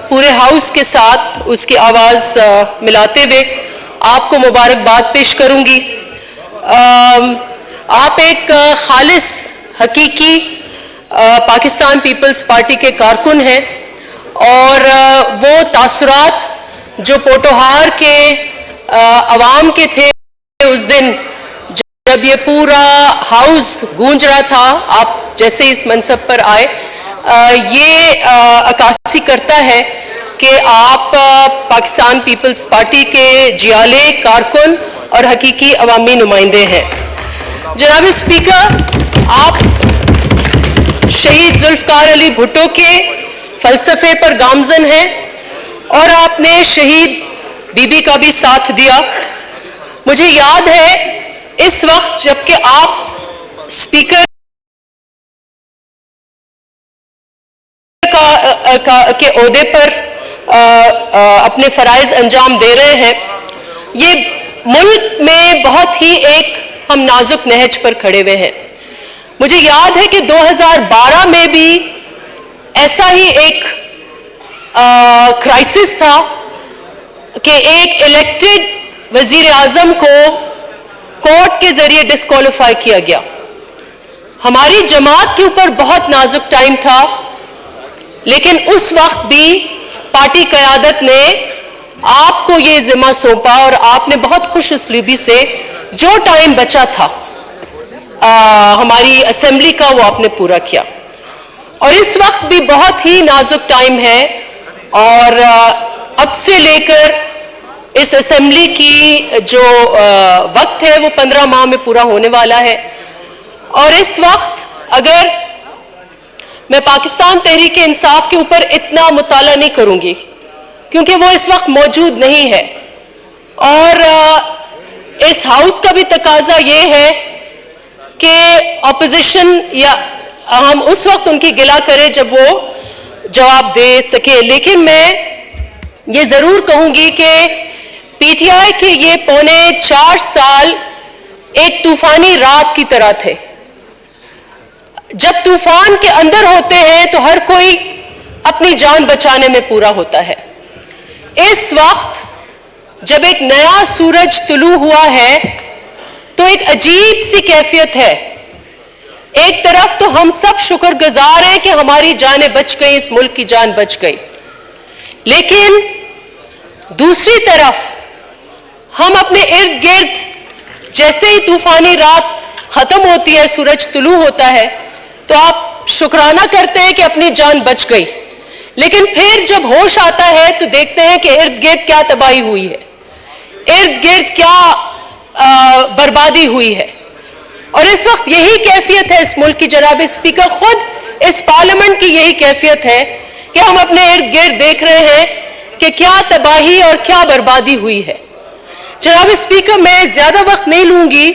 پورے ہاؤس کے ساتھ اس کی آواز ملاتے ہوئے آپ کو مبارکباد پیش کروں گی. آپ ایک خالص حقیقی پاکستان پیپلز پارٹی کے کارکن ہیں اور وہ تاثرات جو پوٹوہار کے عوام کے تھے اس دن جب یہ پورا ہاؤس گونج رہا تھا آپ جیسے اس منصب پر آئے, یہ عکاسی کرتا ہے کہ آپ پاکستان پیپلز پارٹی کے جیالے کارکن اور حقیقی عوامی نمائندے ہیں. جناب اسپیکر, آپ شہید ذوالفقار علی بھٹو کے فلسفے پر گامزن ہیں اور آپ نے شہید بی بی کا بھی ساتھ دیا. مجھے یاد ہے اس وقت جب کہ آپ اسپیکر کے عہدے پر اپنے فرائض انجام دے رہے ہیں, یہ ملک میں بہت ہی ایک ہم نازک نہج پر کھڑے ہوئے ہیں. مجھے یاد ہے کہ 2012 میں بھی ایسا ہی ایک کرائسس تھا کہ ایک الیکٹڈ وزیر اعظم کو کورٹ کے ذریعے ڈسکوالیفائی کیا گیا. ہماری جماعت کے اوپر بہت نازک ٹائم تھا, لیکن اس وقت بھی پارٹی قیادت نے آپ کو یہ ذمہ سونپا اور آپ نے بہت خوش اسلوبی سے جو ٹائم بچا تھا ہماری اسمبلی کا وہ آپ نے پورا کیا. اور اس وقت بھی بہت ہی نازک ٹائم ہے اور اب سے لے کر اس اسمبلی کی جو وقت ہے وہ 15 ماہ میں پورا ہونے والا ہے. اور اس وقت اگر میں پاکستان تحریک انصاف کے اوپر اتنا مطالعہ نہیں کروں گی کیونکہ وہ اس وقت موجود نہیں ہے, اور اس ہاؤس کا بھی تقاضا یہ ہے کہ اپوزیشن یا ہم اس وقت ان کی گلہ کریں جب وہ جواب دے سکے. لیکن میں یہ ضرور کہوں گی کہ پی ٹی آئی کے یہ 4.25 سال ایک طوفانی رات کی طرح تھے. جب طوفان کے اندر ہوتے ہیں تو ہر کوئی اپنی جان بچانے میں پورا ہوتا ہے. اس وقت جب ایک نیا سورج طلوع ہوا ہے تو ایک عجیب سی کیفیت ہے. ایک طرف تو ہم سب شکر گزار ہیں کہ ہماری جانیں بچ گئی, اس ملک کی جان بچ گئی, لیکن دوسری طرف ہم اپنے ارد گرد جیسے ہی طوفانی رات ختم ہوتی ہے, سورج طلوع ہوتا ہے, تو آپ شکرانہ کرتے ہیں کہ اپنی جان بچ گئی, لیکن پھر جب ہوش آتا ہے تو دیکھتے ہیں کہ ارد گرد کیا تباہی ہوئی ہے, ارد گرد کیا بربادی ہوئی ہے. اور اس وقت یہی کیفیت ہے اس ملک کی. جناب اسپیکر, خود اس پارلیمنٹ کی یہی کیفیت ہے کہ ہم اپنے ارد گرد دیکھ رہے ہیں کہ کیا تباہی اور کیا بربادی ہوئی ہے. جناب اسپیکر, میں زیادہ وقت نہیں لوں گی.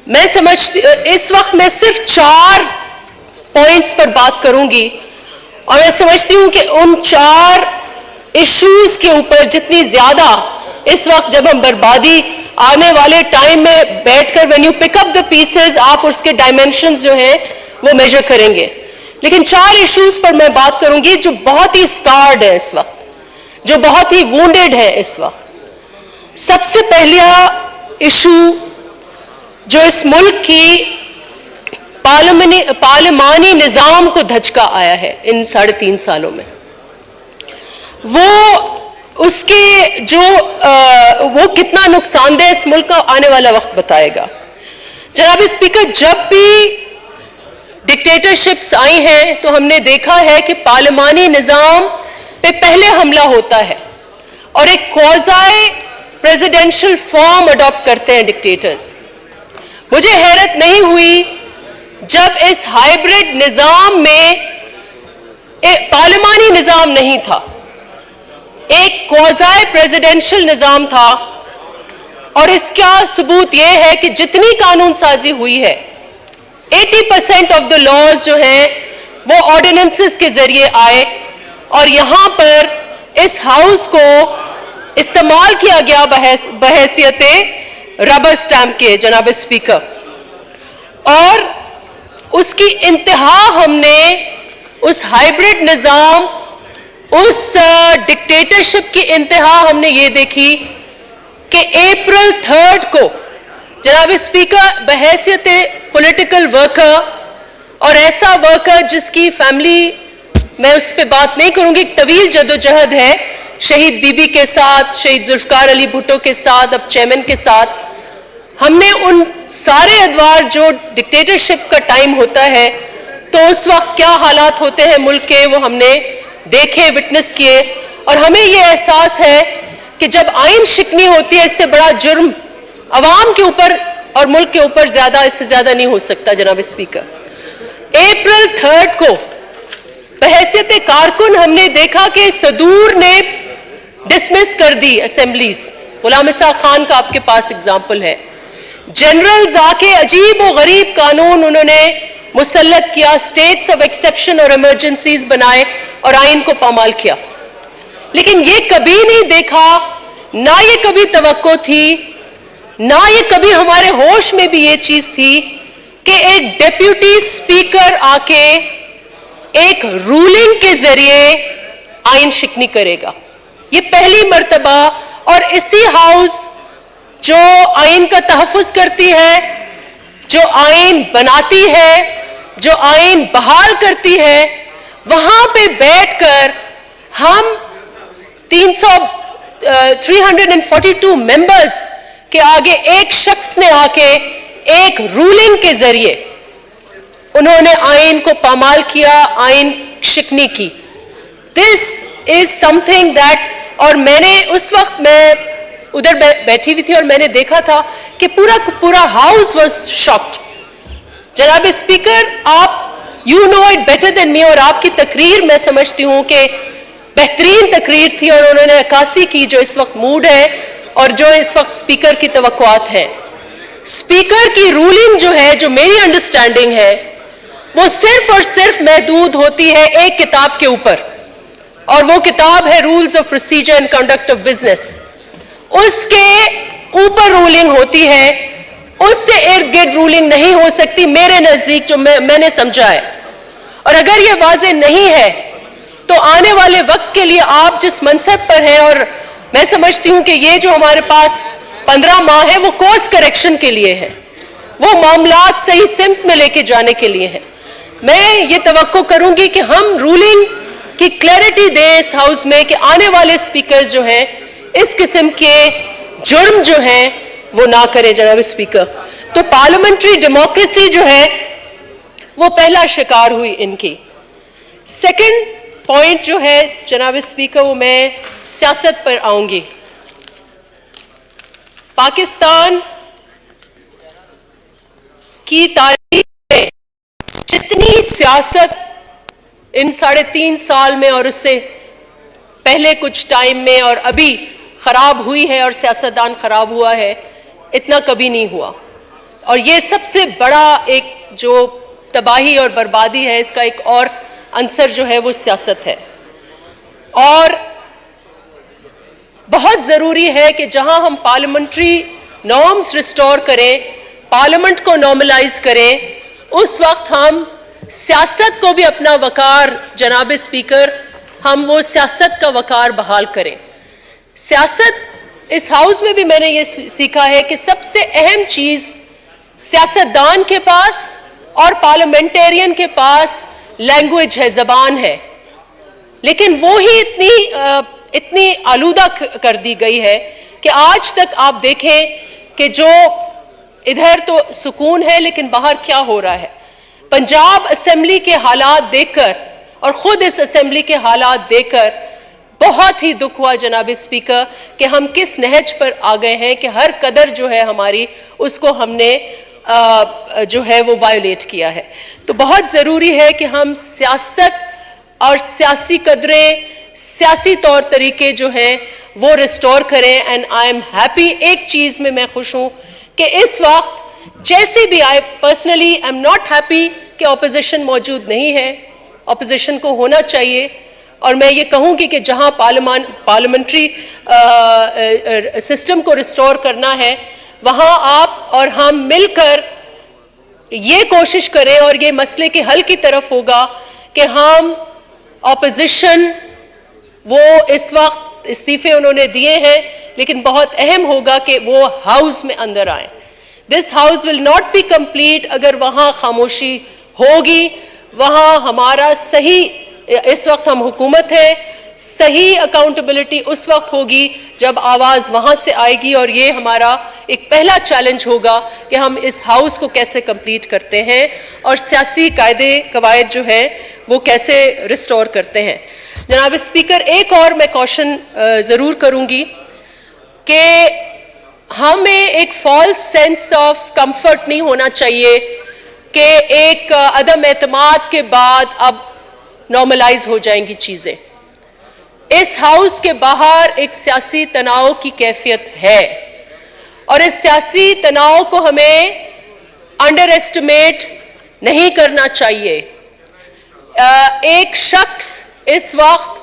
میں سمجھتی اس وقت میں صرف 4 پوائنٹس پر بات کروں گی, اور میں سمجھتی ہوں کہ ان 4 ایشوز کے اوپر جتنی زیادہ اس وقت جب ہم بربادی آنے والے ٹائم میں بیٹھ کر when you pick up the pieces آپ اس کے ڈائمینشنز جو ہیں وہ میجر کریں گے. لیکن 4 ایشوز پر میں بات کروں گی جو بہت ہی سکارڈ ہے اس وقت, جو بہت ہی وونڈڈ ہے اس وقت. سب سے پہلا ایشو جو اس ملک کی پارلیمانی نظام کو دھچکا آیا ہے ان 3.5 سالوں میں, وہ اس کے جو وہ کتنا نقصان دہ اس ملک کا آنے والا وقت بتائے گا. جناب اسپیکر, جب بھی ڈکٹیٹرشپس آئی ہیں تو ہم نے دیکھا ہے کہ پارلیمانی نظام پہ پہلے حملہ ہوتا ہے اور ایک کوازائی پریزیڈنشل فارم اڈاپٹ کرتے ہیں ڈکٹیٹرز. مجھے حیرت نہیں ہوئی جب اس ہائیبرڈ نظام میں پارلیمانی نظام نہیں تھا, ایک کوازائی پریزیڈنشل نظام تھا, اور اس کا ثبوت یہ ہے کہ جتنی قانون سازی ہوئی ہے 80% آف دا لاز جو ہیں وہ آرڈیننسز کے ذریعے آئے, اور یہاں پر اس ہاؤس کو استعمال کیا گیا بحیثیت ربر سٹیمپ کے. جناب اسپیکر, اور اس کی انتہا ہم نے اس ہائیبرڈ نظام اس ڈکٹیٹرشپ کی انتہا ہم نے یہ دیکھی کہ اپریل 3 کو جناب اسپیکر بحیثیت پولیٹیکل ورکر اور ایسا ورکر جس کی فیملی، میں اس پہ بات نہیں کروں گی، ایک طویل جدوجہد ہے شہید بی بی کے ساتھ، شہید ذوالفقار علی بھٹو کے ساتھ، اب چیئرمین کے ساتھ، ہم نے ان سارے ادوار جو ڈکٹیٹرشپ کا ٹائم ہوتا ہے تو اس وقت کیا حالات ہوتے ہیں ملک کے، وہ ہم نے دیکھے، وٹنس کیے، اور ہمیں یہ احساس ہے کہ جب آئین شکنی ہوتی ہے اس سے بڑا جرم عوام کے اوپر اور ملک کے اوپر اس سے زیادہ نہیں ہو سکتا جناب اسپیکر۔ اپریل 3 کو بحیثیت کارکن ہم نے دیکھا کہ صدور نے ڈسمس کر دی اسمبلیز، غلام اسحاق خان کا آپ کے پاس اگزامپل ہے، جنرلز آ کے عجیب و غریب قانون انہوں نے مسلط کیا، اسٹیٹس آف ایکسیپشن اور ایمرجنسیز بنائے اور آئین کو پامال کیا، لیکن یہ کبھی نہیں دیکھا، نہ یہ کبھی توقع تھی، نہ یہ کبھی ہمارے ہوش میں بھی یہ چیز تھی کہ ایک ڈیپیوٹی اسپیکر آ کے ایک رولنگ کے ذریعے آئین شکنی کرے گا۔ یہ پہلی مرتبہ، اور اسی ہاؤس جو آئین کا تحفظ کرتی ہے، جو آئین بناتی ہے، جو آئین بحال کرتی ہے، وہاں پہ بیٹھ کر ہم 342 ممبرز کے آگے ایک شخص نے آ کے ایک رولنگ کے ذریعے انہوں نے آئین کو پامال کیا، آئین شکنی کی۔ This is something that، اور میں نے اس وقت میں ادھر بیٹھی ہوئی تھی اور میں نے دیکھا تھا کہ پورا ہاؤس واز شاکڈ۔ جناب اسپیکر، آپ you know it better than me, اور آپ کی تقریر میں سمجھتی ہوں کہ بہترین تقریر تھی، اور انہوں نے عکاسی کی جو اس وقت موڈ ہے اور جو اس وقت اسپیکر کی توقعات ہیں۔ اسپیکر کی رولنگ جو ہے، جو میری انڈرسٹینڈنگ ہے، وہ صرف اور صرف محدود ہوتی ہے ایک کتاب کے اوپر، اور وہ کتاب ہے rules of procedure and conduct of business. اس کے اوپر رولنگ ہوتی ہے، اس سے ارد گرد رولنگ نہیں ہو سکتی میرے نزدیک، جو میں نے سمجھا ہے۔ اور اگر یہ واضح نہیں ہے تو آنے والے وقت کے لیے آپ جس منصب پر ہیں، اور میں سمجھتی ہوں کہ یہ جو ہمارے پاس 15 ماہ ہے وہ کورس کریکشن کے لیے ہے، وہ معاملات صحیح سمت میں لے کے جانے کے لیے ہے۔ میں یہ توقع کروں گی کہ ہم رولنگ کی کلیئرٹی دیں اس ہاؤس میں کہ آنے والے سپیکرز جو ہیں اس قسم کے جرم جو ہیں وہ نہ کریں جناب اسپیکر۔ تو پارلیمنٹری ڈیموکریسی جو ہے وہ پہلا شکار ہوئی ان کی۔ سیکنڈ پوائنٹ جو ہے جناب اسپیکر، وہ میں سیاست پر آؤں گی۔ پاکستان کی تاریخ میں جتنی سیاست ان 3.5 سال میں اور اس سے پہلے کچھ ٹائم میں اور ابھی خراب ہوئی ہے اور سیاستدان خراب ہوا ہے، اتنا کبھی نہیں ہوا۔ اور یہ سب سے بڑا ایک جو تباہی اور بربادی ہے، اس کا ایک اور عنصر جو ہے وہ سیاست ہے۔ اور بہت ضروری ہے کہ جہاں ہم پارلیمنٹری نارمز ریسٹور کریں، پارلیمنٹ کو نارملائز کریں، اس وقت ہم سیاست کو بھی اپنا وقار، جناب اسپیکر، ہم وہ سیاست کا وقار بحال کریں۔ سیاست، اس ہاؤس میں بھی میں نے یہ سیکھا ہے کہ سب سے اہم چیز سیاستدان کے پاس اور پارلیمنٹیرین کے پاس لینگویج ہے، زبان ہے، لیکن وہی اتنی آلودہ کر دی گئی ہے کہ آج تک آپ دیکھیں کہ جو ادھر تو سکون ہے لیکن باہر کیا ہو رہا ہے۔ پنجاب اسمبلی کے حالات دیکھ کر اور خود اس اسمبلی کے حالات دیکھ کر بہت ہی دکھ ہوا جناب اسپیکر کہ ہم کس نہج پر آ گئے ہیں کہ ہر قدر جو ہے ہماری، اس کو ہم نے جو ہے وہ وائلیٹ کیا ہے۔ تو بہت ضروری ہے کہ ہم سیاست اور سیاسی قدریں، سیاسی طور طریقے جو ہیں وہ ریسٹور کریں۔ اینڈ آئی ایم ہیپی، ایک چیز میں خوش ہوں کہ اس وقت جیسے بھی I personally am not happy کہ اپوزیشن موجود نہیں ہے، اپوزیشن کو ہونا چاہیے، اور میں یہ کہوں گی کہ جہاں پارلیمنٹری سسٹم کو ریسٹور کرنا ہے وہاں آپ اور ہم مل کر یہ کوشش کریں، اور یہ مسئلے کے حل کی طرف ہوگا کہ ہم اپوزیشن وہ اس وقت استعفے انہوں نے دیے ہیں، لیکن بہت اہم ہوگا کہ وہ ہاؤس میں اندر آئیں. This house will not be complete اگر وہاں خاموشی ہوگی. وہاں ہمارا صحیح، اس وقت ہم حکومت ہیں، صحیح اکاؤنٹیبلٹی اس وقت ہوگی جب آواز وہاں سے آئے گی، اور یہ ہمارا ایک پہلا چیلنج ہوگا کہ ہم اس ہاؤس کو کیسے کمپلیٹ کرتے ہیں اور سیاسی قاعدے قواعد جو ہیں وہ کیسے ریسٹور کرتے ہیں. جناب اسپیکر، ایک اور میں کوشن ضرور کروں گی کہ ہمیں ایک فالس سینس آف کمفرٹ نہیں ہونا چاہیے کہ ایک عدم اعتماد کے بعد اب نارملائز ہو جائیں گی چیزیں. اس ہاؤس کے باہر ایک سیاسی تناؤ کی کیفیت ہے، اور اس سیاسی تناؤ کو ہمیں انڈر ایسٹیمیٹ نہیں کرنا چاہیے. ایک شخص اس وقت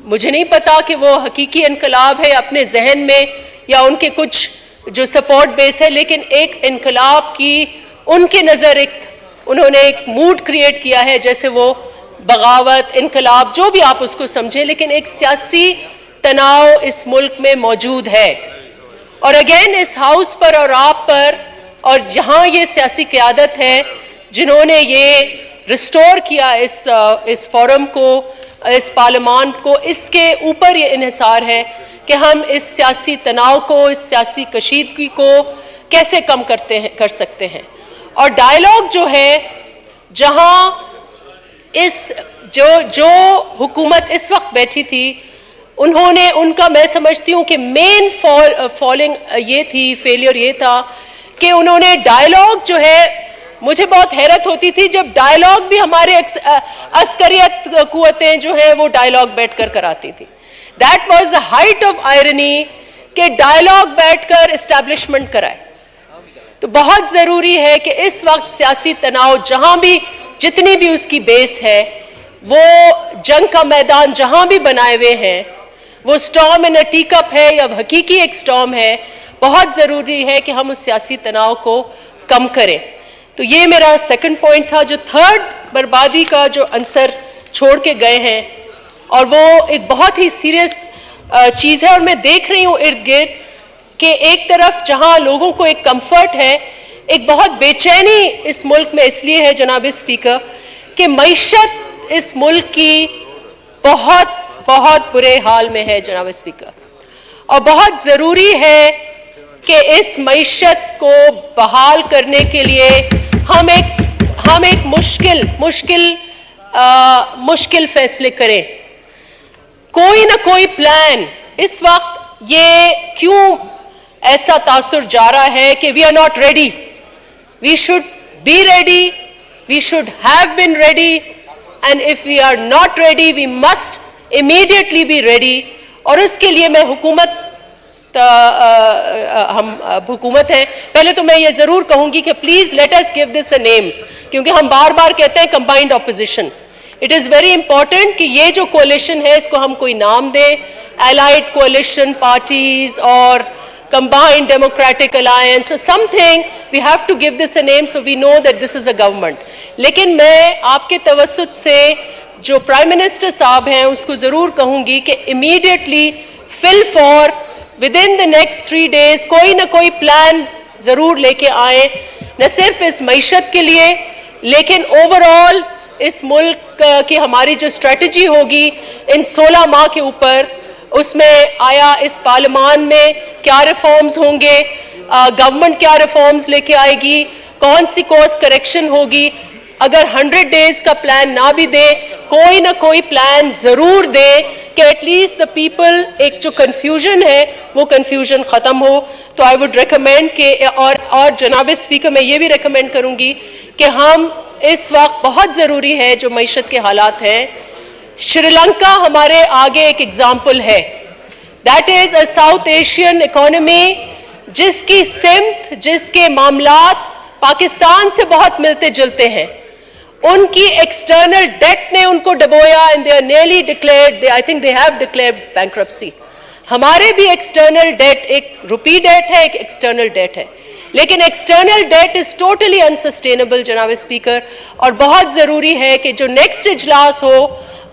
مجھے نہیں پتا کہ وہ حقیقی انقلاب ہے اپنے ذہن میں یا ان کے کچھ جو سپورٹ بیس ہے، لیکن ایک انقلاب کی ان کے نظر انہوں نے ایک موڈ کریٹ کیا ہے، جیسے وہ بغاوت، انقلاب، جو بھی آپ اس کو سمجھیں، لیکن ایک سیاسی تناؤ اس ملک میں موجود ہے. اور اگین اس ہاؤس پر اور آپ پر اور جہاں یہ سیاسی قیادت ہے جنہوں نے یہ ریسٹور کیا اس فورم کو، اس پارلیمان کو، اس کے اوپر یہ انحصار ہے کہ ہم اس سیاسی تناؤ کو، اس سیاسی کشیدگی کو کیسے کم کر سکتے ہیں. اور ڈائیلاگ جو ہے، جہاں جو حکومت اس وقت بیٹھی تھی، انہوں نے ان کا، میں سمجھتی ہوں کہ مین فالنگ یہ تھی، فیلئر یہ تھا کہ انہوں نے ڈائیلاگ جو ہے، مجھے بہت حیرت ہوتی تھی جب ڈائیلاگ بھی ہمارے عسکریت قوتیں جو ہیں وہ ڈائیلاگ بیٹھ کر کراتی تھی. That was the height of irony کہ ڈائیلاگ بیٹھ کر اسٹیبلشمنٹ کرائے. تو بہت ضروری ہے کہ اس وقت سیاسی تناؤ جہاں بھی، جتنی بھی اس کی بیس ہے، وہ جنگ کا میدان جہاں بھی بنائے ہوئے ہیں، وہ storm in A T cup ہے یا حقیقی ایک سٹارم ہے، بہت ضروری ہے کہ ہم اس سیاسی تناؤ کو کم کریں. تو یہ میرا سیکنڈ پوائنٹ تھا. جو تھرڈ بربادی کا جو عنصر چھوڑ کے گئے ہیں، اور وہ ایک بہت ہی سیریس چیز ہے، اور میں دیکھ رہی ہوں ارد گرد کہ ایک طرف جہاں لوگوں کو ایک کمفرٹ ہے، ایک بہت بے چینی اس ملک میں اس لیے ہے جناب اسپیکر کہ معیشت اس ملک کی بہت بہت برے حال میں ہے جناب اسپیکر، اور بہت ضروری ہے کہ اس معیشت کو بحال کرنے کے لیے ہم ایک مشکل فیصلے کریں. کوئی نہ کوئی پلان. اس وقت یہ کیوں ایسا تاثر جا رہا ہے کہ we are not ready. We should be ready. We should have been ready. And if we are not ready we must immediately be ready. اور اس کے لیے میں ہم حکومت ہیں، پہلے تو میں یہ ضرور کہوں گی کہ please let us give this اے نیم، کیونکہ ہم بار بار کہتے ہیں combined opposition. It is very important کہ یہ جو کولیشن ہے اس کو ہم کوئی نام دیں، allied coalition parties or combined democratic alliance or something. We have to give this a name so we know that this is a government. لیکن میں آپ کے توسط سے جو پرائم منسٹر صاحب ہیں اس کو ضرور کہوں گی کہ immediately fill for within the next 3 days کوئی نہ کوئی پلان ضرور لے کے آئیں، نہ صرف اس معیشت کے لیے لیکن overall اس ملک کی ہماری جو اسٹریٹجی ہوگی ان 16 ماہ کے اوپر، اس میں آیا اس پارلیمان میں کیا ریفارمز ہوں گے، گورنمنٹ کیا ریفارمز لے کے آئے گی، کون سی کورس کریکشن ہوگی. اگر 100 ڈیز کا پلان نہ بھی دے، کوئی نہ کوئی پلان ضرور دے کہ ایٹ لیسٹ دا پیپل، ایک جو کنفیوژن ہے وہ کنفیوژن ختم ہو. تو آئی وڈ ریکمینڈ کہ اور جناب اسپیکر میں یہ بھی ریکمینڈ کروں گی کہ ہم اس وقت بہت ضروری ہے جو معیشت کے حالات ہیں. شری لنکا ہمارے آگے ایک ایگزامپل ہے. That is a south Asian economy جس کی سمت، جس کے معاملات پاکستان سے بہت ملتے جلتے ہیں. ان کی ایکسٹرنل ڈیٹ نے ان کو ڈبویا and they are nearly declared, I think they have declared bankruptcy. ہمارے بھی ایکسٹرنل ڈیٹ، ایک روپی ڈیٹ ہے، ایک ایکسٹرنل ڈیٹ ہے، لیکن external debt is totally unsustainable جناب اسپیکر. اور بہت ضروری ہے کہ جو نیکسٹ اجلاس ہو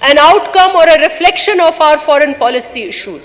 an outcome or a reflection of our foreign policy issues।